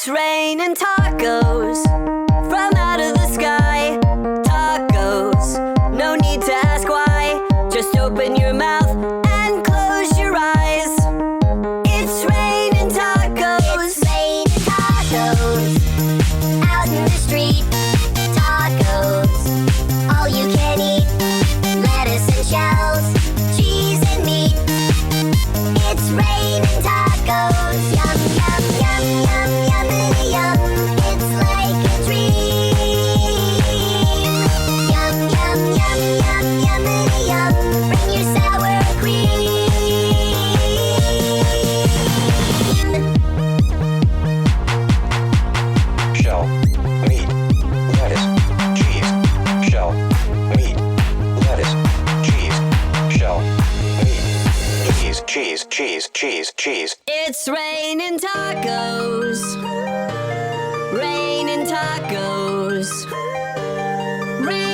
It's raining tacos from out of the sky. Tacos, no need to ask why. Just open your mouth and close your eyes. It's raining tacos. It's raining tacos out in the street. Tacos, all you can eat. Lettuce and shells, cheese and meat. It's raining tacos. Yum, yum, yum, yum, yummity yum. It's like a dream. Yum, yum, yum, yum, yummity yum. Bring your sour cream. Shell, meat, lettuce, cheese. Shell, meat, lettuce, cheese. Shell, meat, cheese, cheese, cheese, cheese. It's raining tacos. Raining tacos. Raining